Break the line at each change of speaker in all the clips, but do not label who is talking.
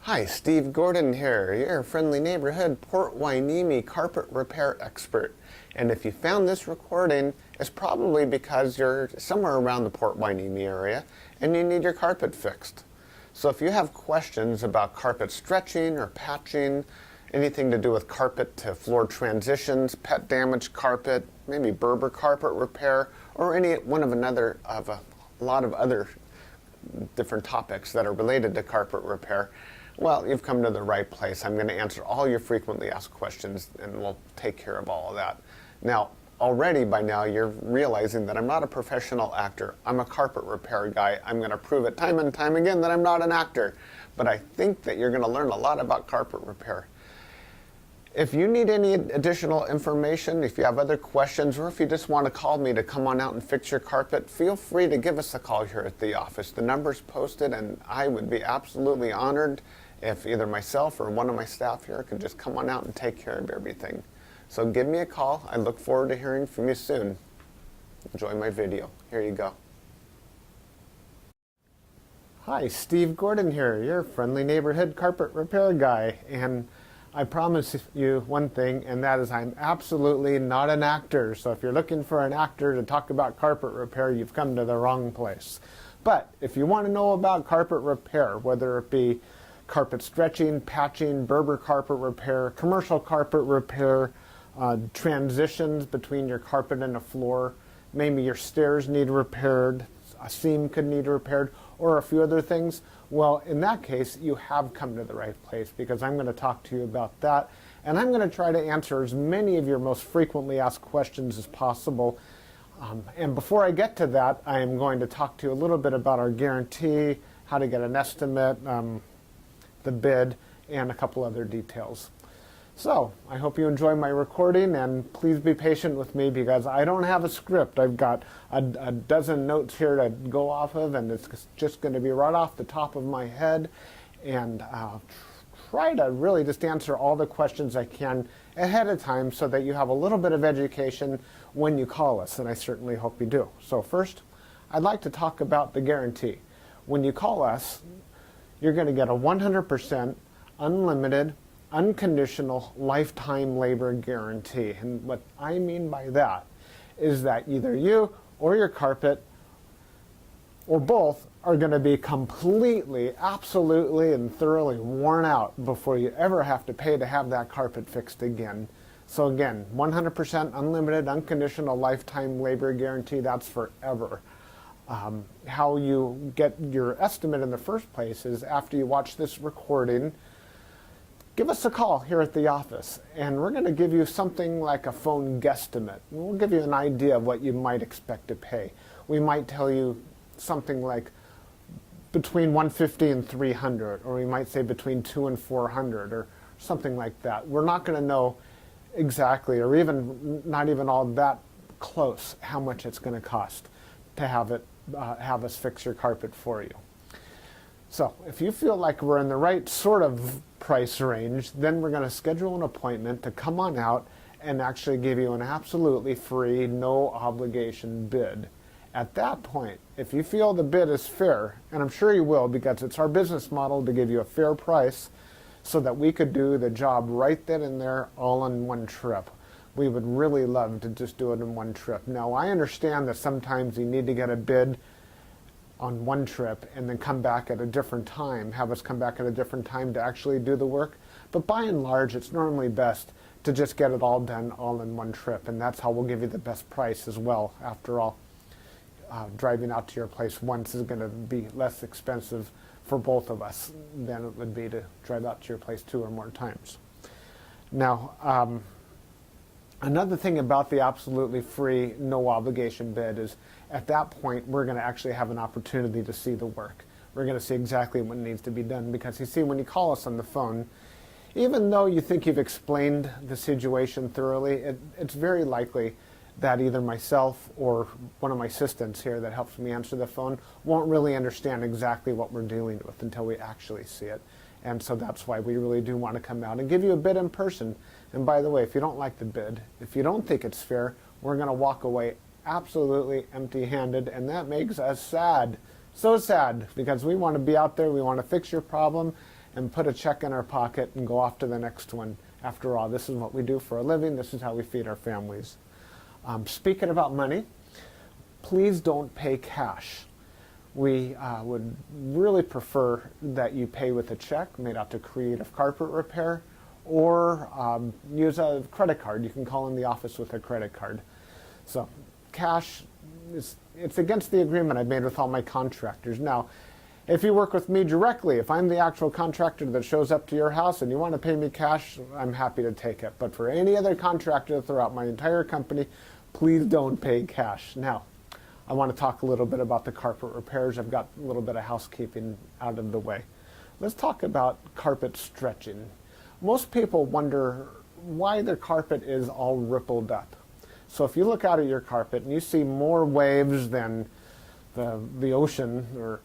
Hi, Steve Gordon here, your friendly neighborhood Port Hueneme carpet repair expert. And if you found this recording, it's probably because you're somewhere around the Port Hueneme area and you need your carpet fixed. So if you have questions about carpet stretching or patching, anything to do with carpet to floor transitions, pet damaged carpet, maybe Berber carpet repair, or any one of a lot of other different topics that are related to carpet repair, well, you've come to the right place. I'm going to answer all your frequently asked questions and we'll take care of all of that. Now, already by now you're realizing that I'm not a professional actor. I'm a carpet repair guy. I'm going to prove it time and time again that I'm not an actor. But I think that you're going to learn a lot about carpet repair. If you need any additional information, if you have other questions, or if you just want to call me to come on out and fix your carpet, feel free to give us a call here at the office. The number's posted, and I would be absolutely honored if either myself or one of my staff here could just come on out and take care of everything. So give me a call. I look forward to hearing from you soon. Enjoy my video. Here you go. Hi, Steve Gordon here, your friendly neighborhood carpet repair guy. And I promise you one thing, and that is I'm absolutely not an actor. So if you're looking for an actor to talk about carpet repair, you've come to the wrong place. But if you want to know about carpet repair, whether it be carpet stretching, patching, Berber carpet repair, commercial carpet repair, transitions between your carpet and a floor, maybe your stairs need repaired, a seam could need repaired, or a few other things, well, in that case, you have come to the right place because I'm going to talk to you about that. And I'm going to try to answer as many of your most frequently asked questions as possible. And before I get to that, I am going to talk to you a little bit about our guarantee, how to get an estimate, the bid, and a couple other details. So, I hope you enjoy my recording, and please be patient with me because I don't have a script. I've got a dozen notes here to go off of, and it's just going to be right off the top of my head, and I'll try to really just answer all the questions I can ahead of time so that you have a little bit of education when you call us, and I certainly hope you do. So first, I'd like to talk about the guarantee. When you call us, you're going to get a 100% unlimited unconditional lifetime labor guarantee. And what I mean by that is that either you or your carpet or both are going to be completely, absolutely, and thoroughly worn out before you ever have to pay to have that carpet fixed again. So again, 100% unlimited unconditional lifetime labor guarantee, that's forever. How you get your estimate in the first place is after you watch this recording, give us a call here at the office, and we're going to give you something like a phone guesstimate. We'll give you an idea of what you might expect to pay. We might tell you something like between $150 and $300, or we might say between $200 and $400, or something like that. We're not going to know exactly, or even not even all that close, how much it's going to cost to have us fix your carpet for you. So if you feel like we're in the right sort of price range, then we're going to schedule an appointment to come on out and actually give you an absolutely free, no obligation bid. At that point, if you feel the bid is fair, and I'm sure you will because it's our business model to give you a fair price so that we could do the job right then and there all in one trip. We would really love to just do it in one trip. Now, I understand that sometimes you need to get a bid on one trip and then come back at a different time, have us come back at a different time to actually do the work. But by and large, it's normally best to just get it all done all in one trip, and that's how we'll give you the best price as well. After all, driving out to your place once is going to be less expensive for both of us than it would be to drive out to your place 2 or more times. Now, another thing about the absolutely free, no obligation bid is at that point, we're going to actually have an opportunity to see the work. We're going to see exactly what needs to be done because you see, when you call us on the phone, even though you think you've explained the situation thoroughly, it's very likely that either myself or one of my assistants here that helps me answer the phone won't really understand exactly what we're dealing with until we actually see it. And so that's why we really do want to come out and give you a bid in person. And by the way, if you don't like the bid, if you don't think it's fair, we're going to walk away absolutely empty-handed, and that makes us sad. So sad, because we want to be out there, we want to fix your problem, and put a check in our pocket and go off to the next one. After all, this is what we do for a living. This is how we feed our families. Speaking about money, please don't pay cash. We would really prefer that you pay with a check made out to Creative Carpet Repair, or use a credit card. You can call in the office with a credit card. So cash, it's against the agreement I've made with all my contractors. Now, if you work with me directly, if I'm the actual contractor that shows up to your house and you want to pay me cash, I'm happy to take it. But for any other contractor throughout my entire company, please don't pay cash. Now, I want to talk a little bit about the carpet repairs. I've got a little bit of housekeeping out of the way. Let's talk about carpet stretching. Most people wonder why their carpet is all rippled up. So if you look out at your carpet and you see more waves than the ocean, or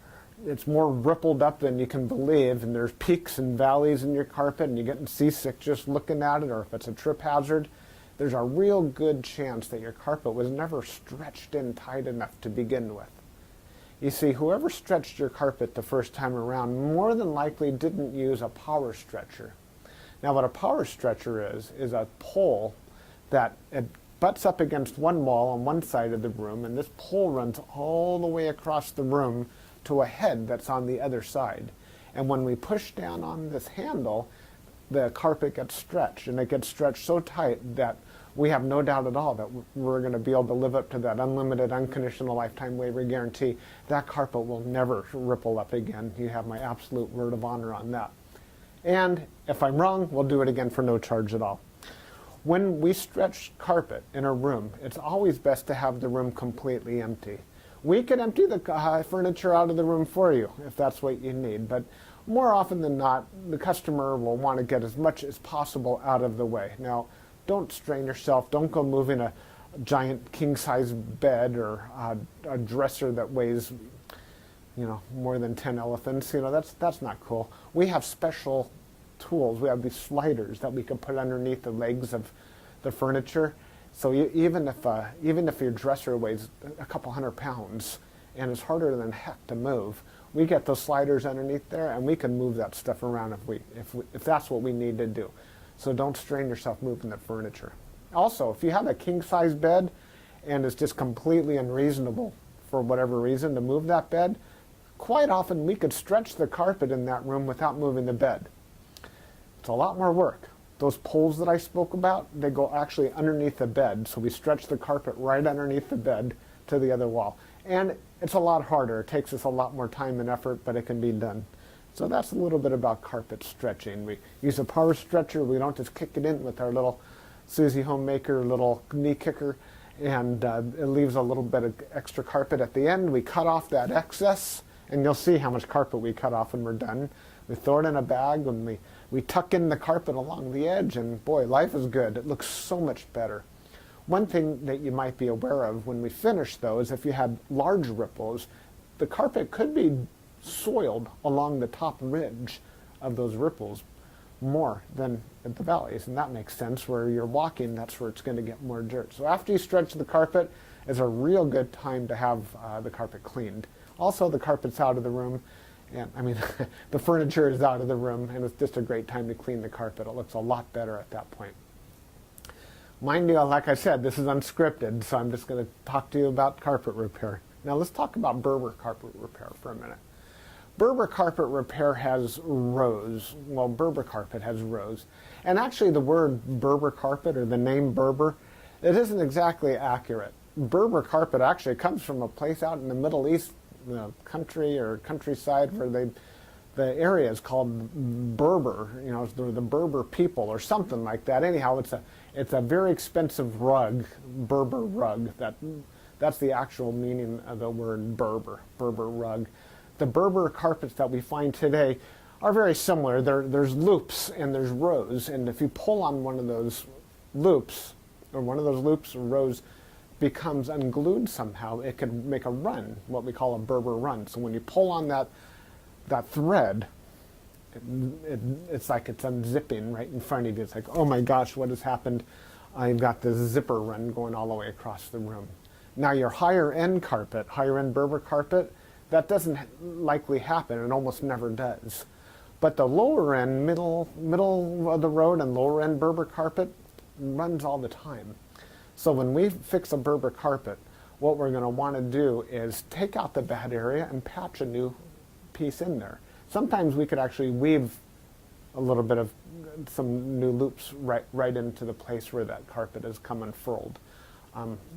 it's more rippled up than you can believe, and there's peaks and valleys in your carpet and you're getting seasick just looking at it, or if it's a trip hazard, there's a real good chance that your carpet was never stretched in tight enough to begin with. You see, whoever stretched your carpet the first time around more than likely didn't use a power stretcher. Now, what a power stretcher is a pole that it butts up against one wall on one side of the room, and this pole runs all the way across the room to a head that's on the other side. And when we push down on this handle, the carpet gets stretched, and it gets stretched so tight that we have no doubt at all that we're going to be able to live up to that unlimited, unconditional lifetime waiver guarantee. That carpet will never ripple up again. You have my absolute word of honor on that. And if I'm wrong, we'll do it again for no charge at all. When we stretch carpet in a room, it's always best to have the room completely empty. We can empty the furniture out of the room for you if that's what you need, but more often than not, the customer will want to get as much as possible out of the way. Now, don't strain yourself. Don't go moving a giant king-size bed or a dresser that weighs, more than 10 elephants. That's not cool. We have special tools. We have these sliders that we can put underneath the legs of the furniture. So even if your dresser weighs a couple hundred pounds and is harder than heck to move, we get those sliders underneath there, and we can move that stuff around if that's what we need to do. So don't strain yourself moving the furniture. Also, if you have a king-size bed and it's just completely unreasonable for whatever reason to move that bed, quite often we could stretch the carpet in that room without moving the bed. It's a lot more work. Those poles that I spoke about, they go actually underneath the bed, so we stretch the carpet right underneath the bed to the other wall. And it's a lot harder. It takes us a lot more time and effort, but it can be done. So that's a little bit about carpet stretching. We use a power stretcher. We don't just kick it in with our little Susie Homemaker little knee kicker, and it leaves a little bit of extra carpet at the end. We cut off that excess, and you'll see how much carpet we cut off when we're done. We throw it in a bag, and we tuck in the carpet along the edge, and boy, life is good. It looks so much better. One thing that you might be aware of when we finish, though, is if you had large ripples, the carpet could be soiled along the top ridge of those ripples more than at the valleys, and that makes sense. Where you're walking, that's where it's going to get more dirt. So after you stretch the carpet is a real good time to have the carpet cleaned. Also, the carpet's out of the room, and the furniture is out of the room, and it's just a great time to clean the carpet. It looks a lot better at that point. Mind you, like I said, this is unscripted, so I'm just going to talk to you about carpet repair. Now let's talk about Berber carpet repair for a minute. Berber carpet repair has rows. Well, Berber carpet has rows. And actually the word Berber carpet, or the name Berber, it isn't exactly accurate. Berber carpet actually comes from a place out in the Middle East, country or countryside, where the area is called Berber, the Berber people or something like that. Anyhow, it's a very expensive rug, Berber rug. That's the actual meaning of the word Berber rug. The Berber carpets that we find today are very similar. There's loops and there's rows, and if you pull on one of those loops, or rows becomes unglued somehow, it could make a run, what we call a Berber run. So when you pull on that thread, it's like it's unzipping right in front of you. It's like, oh my gosh, what has happened? I've got this zipper run going all the way across the room. Now your higher end Berber carpet, that doesn't likely happen. It almost never does. But the lower end, middle of the road and lower end Berber carpet runs all the time. So when we fix a Berber carpet, what we're going to want to do is take out the bad area and patch a new piece in there. Sometimes we could actually weave a little bit of some new loops right into the place where that carpet has come unfurled.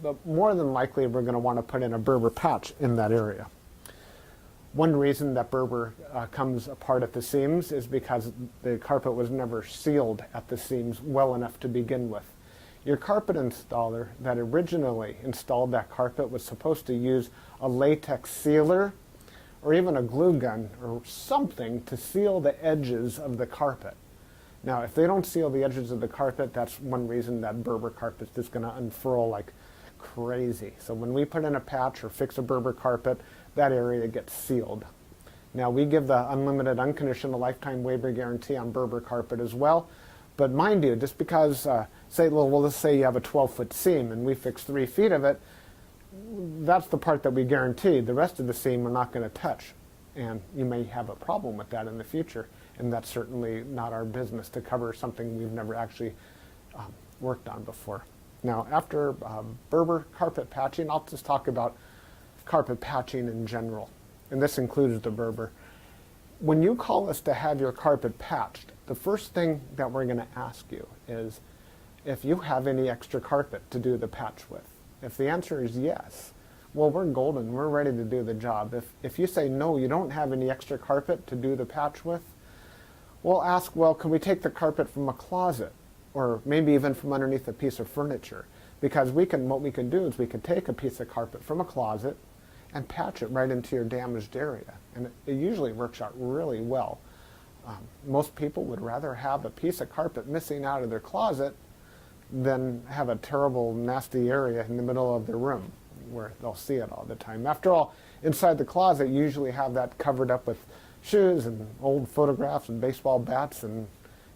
But more than likely, we're going to want to put in a Berber patch in that area. One reason that Berber comes apart at the seams is because the carpet was never sealed at the seams well enough to begin with. Your carpet installer that originally installed that carpet was supposed to use a latex sealer or even a glue gun or something to seal the edges of the carpet. Now, if they don't seal the edges of the carpet, that's one reason that Berber carpet is going to unfurl like crazy. So when we put in a patch or fix a Berber carpet, that area gets sealed. Now, we give the unlimited, unconditional lifetime waiver guarantee on Berber carpet as well. But mind you, just because, let's say you have a 12-foot seam and we fix 3 feet of it, that's the part that we guarantee. The rest of the seam we're not going to touch. And you may have a problem with that in the future. And that's certainly not our business to cover something we've never actually worked on before. Now, after Berber carpet patching, I'll just talk about carpet patching in general. And this includes the Berber. When you call us to have your carpet patched, the first thing that we're going to ask you is if you have any extra carpet to do the patch with. If the answer is yes, well, we're golden. We're ready to do the job. If you say no, you don't have any extra carpet to do the patch with, we'll ask, well, can we take the carpet from a closet or maybe even from underneath a piece of furniture? Because what we can do is we can take a piece of carpet from a closet and patch it right into your damaged area. And it usually works out really well. Most people would rather have a piece of carpet missing out of their closet than have a terrible, nasty area in the middle of their room where they'll see it all the time. After all, inside the closet, you usually have that covered up with shoes and old photographs and baseball bats and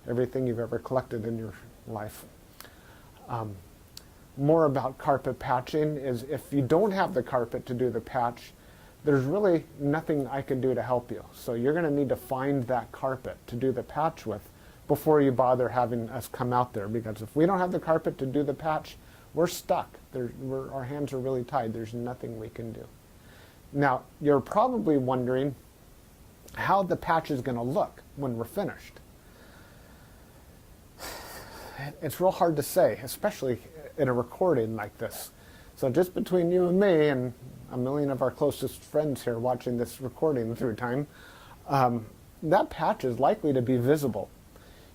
everything you've ever collected in your life. More about carpet patching is if you don't have the carpet to do the patch, there's really nothing I can do to help you. So you're going to need to find that carpet to do the patch with before you bother having us come out there, because if we don't have the carpet to do the patch, we're stuck. Our hands are really tied. There's nothing we can do. Now, you're probably wondering how the patch is going to look when we're finished. It's real hard to say, especially in a recording like this. So just between you and me and a million of our closest friends here watching this recording through time, that patch is likely to be visible.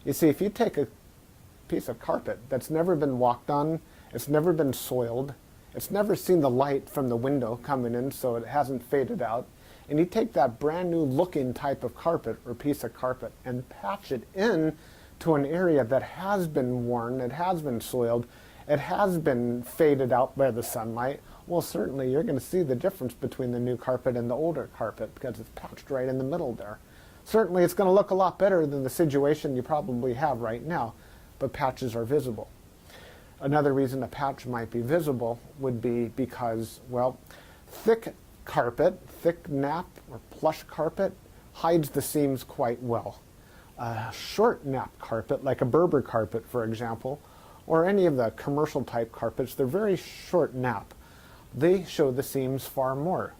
You see, if you take a piece of carpet that's never been walked on, it's never been soiled, it's never seen the light from the window coming in so it hasn't faded out, and you take that brand new looking type of carpet or piece of carpet and patch it in to an area that has been worn, it has been soiled, it has been faded out by the sunlight, well, certainly you're going to see the difference between the new carpet and the older carpet because it's patched right in the middle there. Certainly it's going to look a lot better than the situation you probably have right now, but patches are visible. Another reason a patch might be visible would be because, well, thick carpet, thick nap or plush carpet hides the seams quite well. A short nap carpet, like a Berber carpet, for example, or any of the commercial type carpets, they're very short nap. They show the seams far more.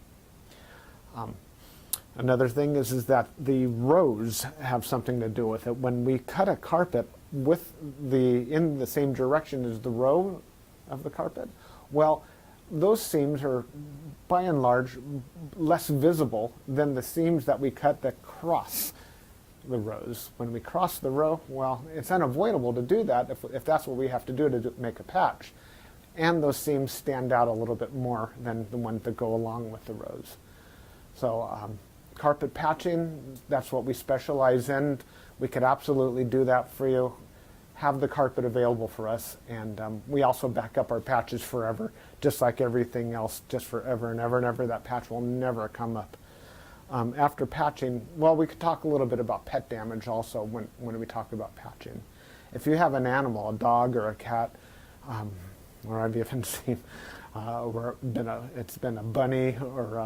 Another thing is that the rows have something to do with it. When we cut a carpet in the same direction as the row of the carpet, well, those seams are by and large less visible than the seams that we cut that cross the rows. When we cross the row, well, it's unavoidable to do that if that's what we have to do to make a patch. And those seams stand out a little bit more than the ones that go along with the rows. So carpet patching, that's what we specialize in. We could absolutely do that for you. Have the carpet available for us, and we also back up our patches forever, just like everything else, just forever and ever and ever. That patch will never come up. After patching, well, we could talk a little bit about pet damage also when we talk about patching. If you have an animal, a dog or a cat, or I've even seen it's been a bunny or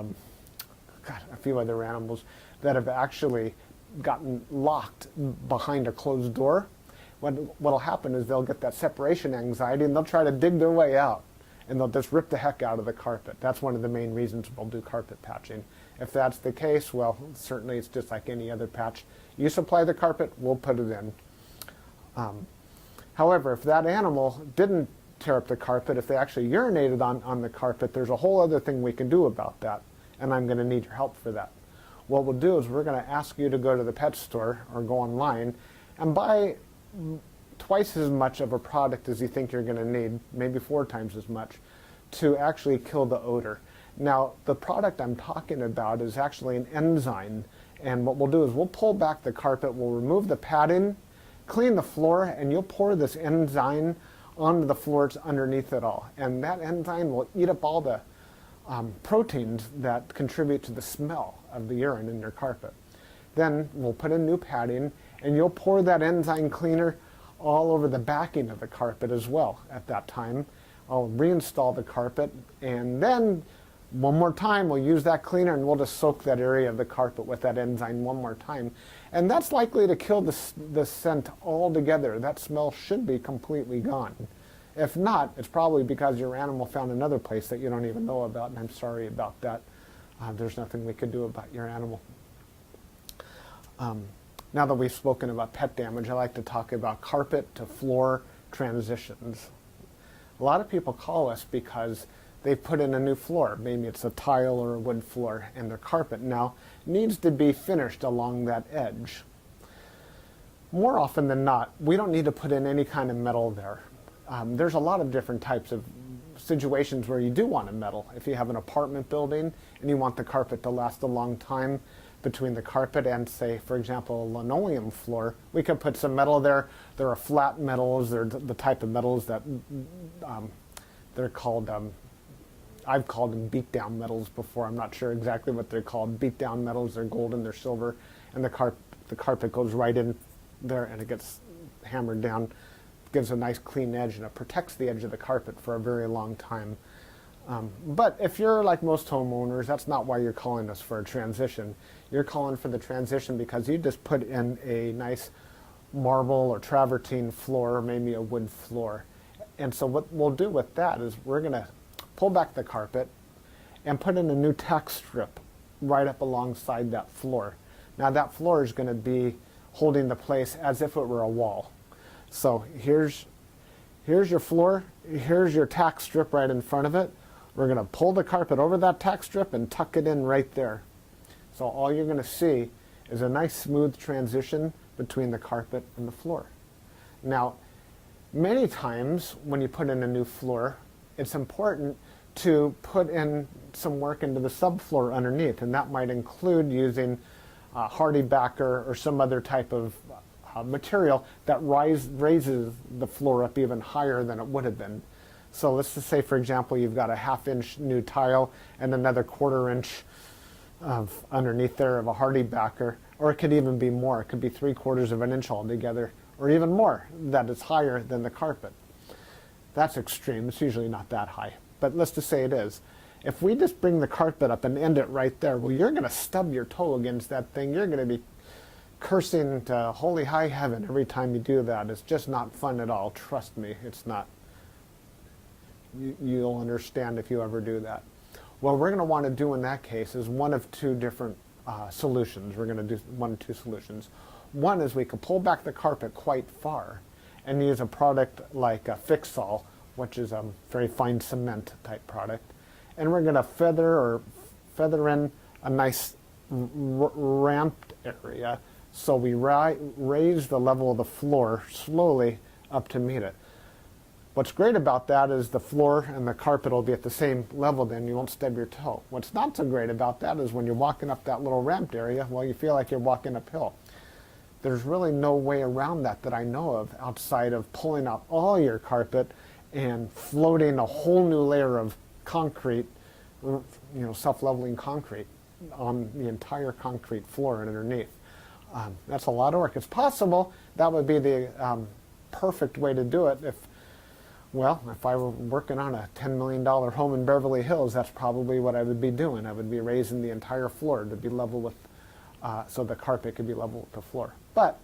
a few other animals that have actually gotten locked behind a closed door, what'll happen is they'll get that separation anxiety and they'll try to dig their way out and they'll just rip the heck out of the carpet. That's one of the main reasons we'll do carpet patching. If that's the case, well, certainly it's just like any other patch. You supply the carpet, we'll put it in. However, if that animal didn't tear up the carpet, if they actually urinated on the carpet, there's a whole other thing we can do about that, and I'm going to need your help for that. What we'll do is we're going to ask you to go to the pet store or go online and buy twice as much of a product as you think you're going to need, maybe 4 times as much, to actually kill the odor. Now, the product I'm talking about is actually an enzyme, and what we'll do is we'll pull back the carpet, we'll remove the padding, clean the floor, and you'll pour this enzyme onto the floors underneath it all. And that enzyme will eat up all the proteins that contribute to the smell of the urine in your carpet. Then we'll put in new padding, and you'll pour that enzyme cleaner all over the backing of the carpet as well at that time. I'll reinstall the carpet, and then one more time we'll use that cleaner and we'll just soak that area of the carpet with that enzyme one more time. And that's likely to kill the scent altogether. That smell should be completely gone. If not, it's probably because your animal found another place that you don't even know about, and I'm sorry about that. There's nothing we could do about your animal. Now that we've spoken about pet damage, I like to talk about carpet to floor transitions. A lot of people call us because they put in a new floor. Maybe it's a tile or a wood floor, and their carpet now needs to be finished along that edge. More often than not, we don't need to put in any kind of metal there. There's a lot of different types of situations where you do want a metal. If you have an apartment building and you want the carpet to last a long time between the carpet and, say, for example, a linoleum floor, we could put some metal there. There are flat metals. They're the type of metals that they're called, I've called them beat-down metals before. I'm not sure exactly what they're called. Beat-down metals, they're golden, they're silver, and the carpet goes right in there and it gets hammered down. Gives a nice clean edge, and it protects the edge of the carpet for a very long time. But if you're like most homeowners, that's not why you're calling us for a transition. You're calling for the transition because you just put in a nice marble or travertine floor, or maybe a wood floor. And so what we'll do with that is we're going to pull back the carpet and put in a new tack strip right up alongside that floor. Now that floor is going to be holding the place as if it were a wall. So here's your floor, here's your tack strip right in front of it. We're going to pull the carpet over that tack strip and tuck it in right there. So all you're going to see is a nice smooth transition between the carpet and the floor. Now, many times when you put in a new floor, it's important to put in some work into the subfloor underneath, and that might include using hardy backer or some other type of material that raises the floor up even higher than it would have been. So let's just say, for example, you've got a 1/2 inch new tile and another 1/4 inch of underneath there of a hardy backer, or it could even be more. It could be 3/4 of an inch altogether, or even more, that is higher than the carpet. That's extreme. It's usually not that high, but let's just say it is. If we just bring the carpet up and end it right there, well, you're going to stub your toe against that thing. You're going to be cursing to holy high heaven every time you do that. It's just not fun at all. Trust me, it's not. You'll understand if you ever do that. What we're going to want to do in that case is one of 2 different solutions. We're going to do 1 of 2 solutions. One is we could pull back the carpet quite far and use a product like a Fix-All, which is a very fine cement type product. And we're going to feather in a nice ramped area, so we raise the level of the floor slowly up to meet it. What's great about that is the floor and the carpet will be at the same level, then you won't stub your toe. What's not so great about that is when you're walking up that little ramped area, well, you feel like you're walking uphill. There's really no way around that I know of outside of pulling out all your carpet and floating a whole new layer of concrete, self-leveling concrete on the entire concrete floor and underneath. That's a lot of work. It's possible that would be the perfect way to do it if I were working on a $10 million home in Beverly Hills. That's probably what I would be doing. I would be raising the entire floor to be level with so the carpet could be level with the floor. But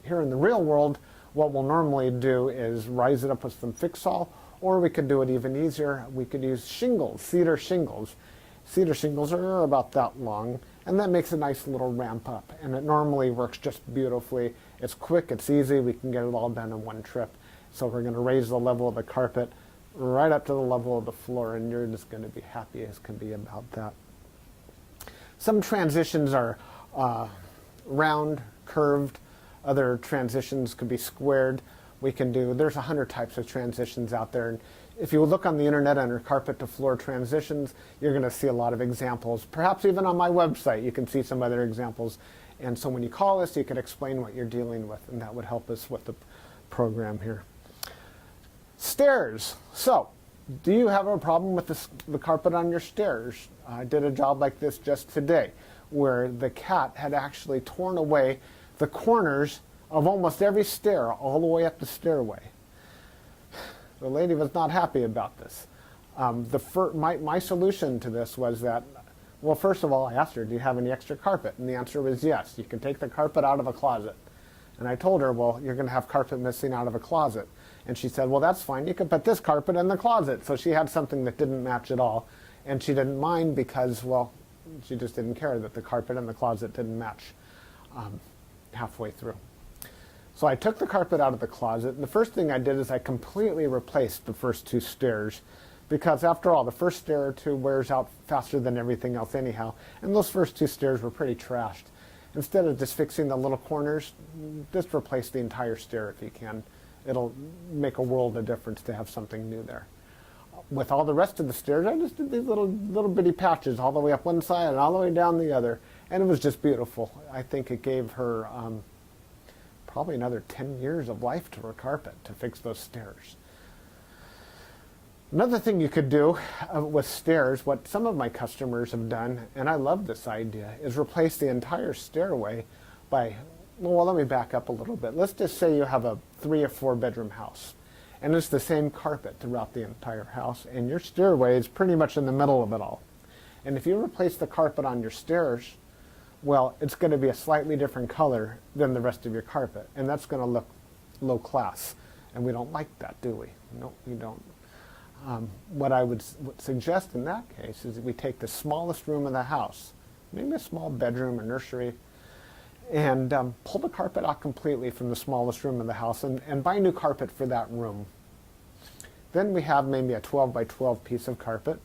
here in the real world, what we'll normally do is rise it up with some fix-all, or we could do it even easier. We could use shingles, cedar shingles. Cedar shingles are about that long, and that makes a nice little ramp up, and it normally works just beautifully. It's quick, it's easy, we can get it all done in one trip. So we're going to raise the level of the carpet right up to the level of the floor, and you're just going to be happy as can be about that. Some transitions are round, curved. Other transitions could be squared. There's 100 types of transitions out there. And if you look on the internet under carpet to floor transitions, you're going to see a lot of examples. Perhaps even on my website, you can see some other examples. And so when you call us, you can explain what you're dealing with, and that would help us with the program here. Stairs. So, do you have a problem with the carpet on your stairs? I did a job like this just today, where the cat had actually torn away the corners of almost every stair all the way up the stairway. The lady was not happy about this. My solution to this was that, well, first of all, I asked her, do you have any extra carpet? And the answer was yes. You can take the carpet out of a closet. And I told her, well, you're going to have carpet missing out of a closet. And she said, well, that's fine. You can put this carpet in the closet. So she had something that didn't match at all. And she didn't mind because, well, she just didn't care that the carpet in the closet didn't match halfway through. So I took the carpet out of the closet, and the first thing I did is I completely replaced the first two stairs, because after all, the first stair or two wears out faster than everything else anyhow, and those first two stairs were pretty trashed. Instead of just fixing the little corners, just replace the entire stair if you can. It'll make a world of difference to have something new there. With all the rest of the stairs, I just did these little bitty patches all the way up one side and all the way down the other, and it was just beautiful. I think it gave her probably another 10 years of life to her carpet to fix those stairs. Another thing you could do with stairs, what some of my customers have done, and I love this idea, is replace the entire stairway by, well, let me back up a little bit. Let's just say you have a 3 or 4 bedroom house, and it's the same carpet throughout the entire house, and your stairway is pretty much in the middle of it all. And if you replace the carpet on your stairs, well, it's going to be a slightly different color than the rest of your carpet, and that's going to look low class, and we don't like that, do we? No, we don't. What I would suggest in that case is that we take the smallest room in the house, maybe a small bedroom or nursery, and pull the carpet out completely from the smallest room in the house and buy new carpet for that room. Then we have maybe a 12 by 12 piece of carpet,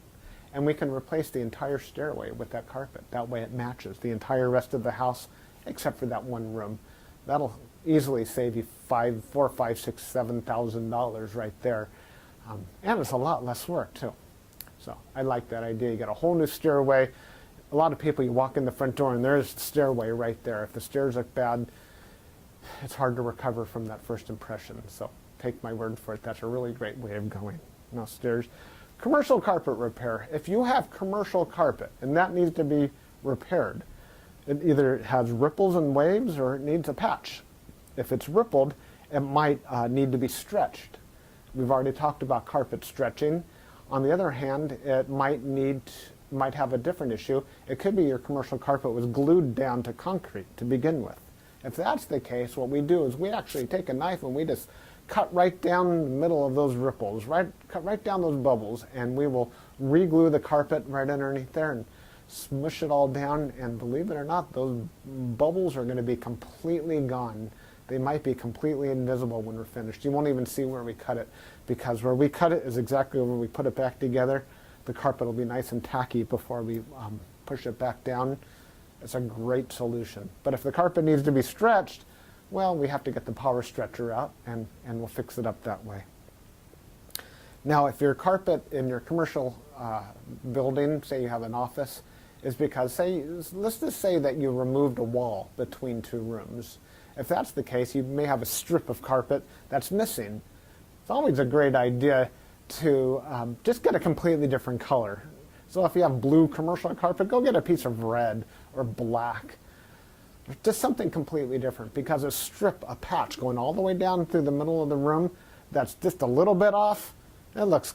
and we can replace the entire stairway with that carpet. That way it matches the entire rest of the house except for that one room. That'll easily save you $4,000, $5,000, $6,000, $7,000 right there. And it's a lot less work too. So I like that idea. You get a whole new stairway. A lot of people, you walk in the front door and there's the stairway right there. If the stairs look bad, it's hard to recover from that first impression. So take my word for it. That's a really great way of going. Now stairs. Commercial carpet repair. If you have commercial carpet and that needs to be repaired, it either has ripples and waves or it needs a patch. If it's rippled, it might need to be stretched. We've already talked about carpet stretching. On the other hand, it might have a different issue. It could be your commercial carpet was glued down to concrete to begin with. If that's the case, what we do is we actually take a knife and we just cut right down the middle of those ripples, cut right down those bubbles, and we will re-glue the carpet right underneath there and smush it all down, and believe it or not, those bubbles are going to be completely gone. They might be completely invisible when we're finished. You won't even see where we cut it, because where we cut it is exactly where we put it back together. The carpet will be nice and tacky before we push it back down. It's a great solution. But if the carpet needs to be stretched, well, we have to get the power stretcher out, and we'll fix it up that way. Now, if your carpet in your commercial building, say you have an office, is because, let's just say that you removed a wall between two rooms. If that's the case, you may have a strip of carpet that's missing. It's always a great idea to just get a completely different color. So if you have blue commercial carpet, go get a piece of red or black. Just something completely different, because a patch going all the way down through the middle of the room that's just a little bit off, it looks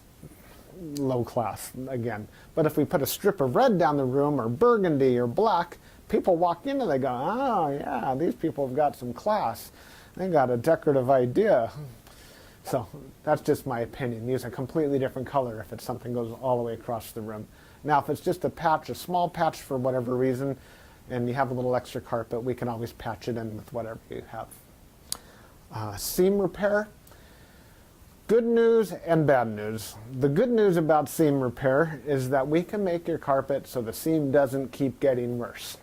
low class again. But if we put a strip of red down the room, or burgundy or black, people walk in and they go, oh yeah, these people have got some class. They got a decorative idea. So that's just my opinion. Use a completely different color if it's something goes all the way across the room. Now if it's just a patch, a small patch for whatever reason, and you have a little extra carpet, we can always patch it in with whatever you have. Seam repair. Good news and bad news. The good news about seam repair is that we can make your carpet so the seam doesn't keep getting worse.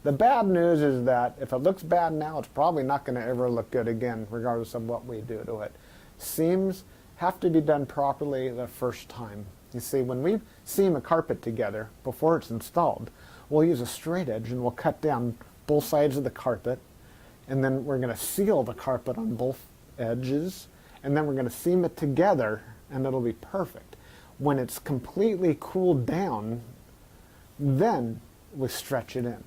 The bad news is that if it looks bad now, it's probably not going to ever look good again, regardless of what we do to it. Seams have to be done properly the first time. You see, when we seam a carpet together before it's installed, we'll use a straight edge and we'll cut down both sides of the carpet, and then we're going to seal the carpet on both edges, and then we're going to seam it together, and it'll be perfect. When it's completely cooled down, then we stretch it in.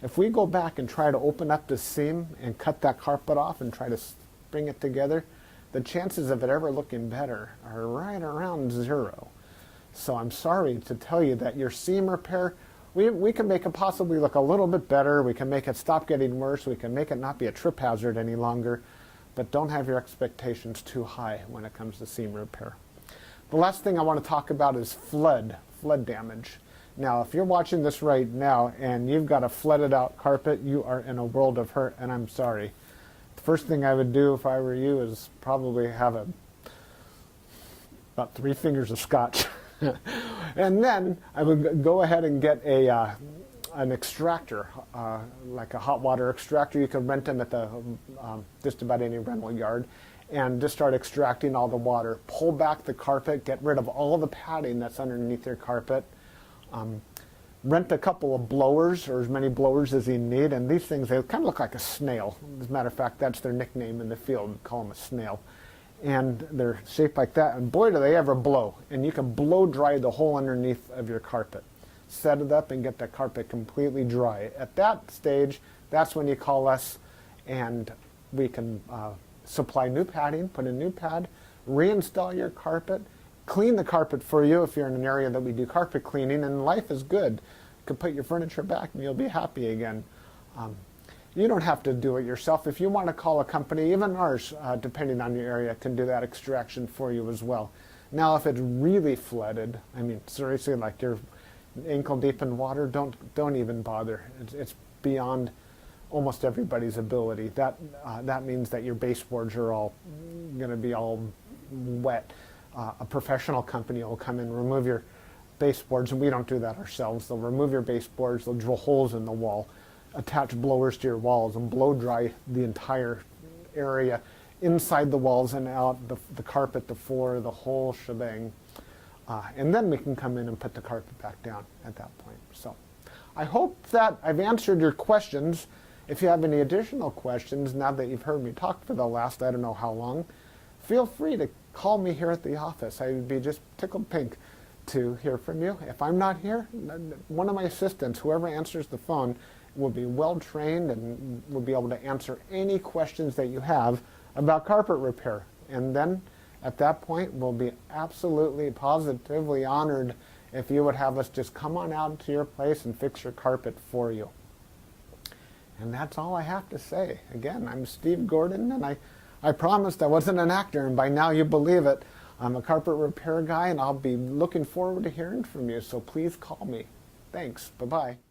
If we go back and try to open up the seam and cut that carpet off and try to bring it together, the chances of it ever looking better are right around 0. So I'm sorry to tell you that your seam repair, we can make it possibly look a little bit better. We can make it stop getting worse. We can make it not be a trip hazard any longer. But don't have your expectations too high when it comes to seam repair. The last thing I want to talk about is flood damage. Now, if you're watching this right now and you've got a flooded out carpet, you are in a world of hurt, and I'm sorry. The first thing I would do if I were you is probably have about 3 fingers of scotch. And then I would go ahead and get an extractor, like a hot water extractor. You can rent them at the just about any rental yard, and just start extracting all the water. Pull back the carpet, get rid of all the padding that's underneath your carpet. Rent a couple of blowers, or as many blowers as you need, and these things, they kind of look like a snail. As a matter of fact, that's their nickname in the field. We call them a snail. And they're shaped like that, and boy do they ever blow. And you can blow dry the whole underneath of your carpet. Set it up and get the carpet completely dry. At that stage, that's when you call us, and we can supply new padding, put a new pad, reinstall your carpet, clean the carpet for you if you're in an area that we do carpet cleaning, and life is good. You can put your furniture back and you'll be happy again. You don't have to do it yourself. If you want to call a company, even ours, depending on your area, can do that extraction for you as well. Now, if it's really flooded, I mean, seriously, like you're ankle deep in water, don't even bother. It's beyond almost everybody's ability. That means that your baseboards are all going to be all wet. A professional company will come in, remove your baseboards, and we don't do that ourselves. They'll remove your baseboards, they'll drill holes in the wall, attach blowers to your walls, and blow dry the entire area, inside the walls and out, the carpet, the floor, the whole shebang. And then we can come in and put the carpet back down at that point. So I hope that I've answered your questions. If you have any additional questions, now that you've heard me talk for the last I don't know how long, feel free to call me here at the office. I would be just tickled pink to hear from you. If I'm not here, one of my assistants, whoever answers the phone, will be well trained and will be able to answer any questions that you have about carpet repair. And then at that point, we'll be absolutely positively honored if you would have us just come on out to your place and fix your carpet for you. And that's all I have to say. Again, I'm Steve Gordon, and I promised I wasn't an actor, and by now you believe it. I'm a carpet repair guy, and I'll be looking forward to hearing from you, so please call me. Thanks. Bye-bye.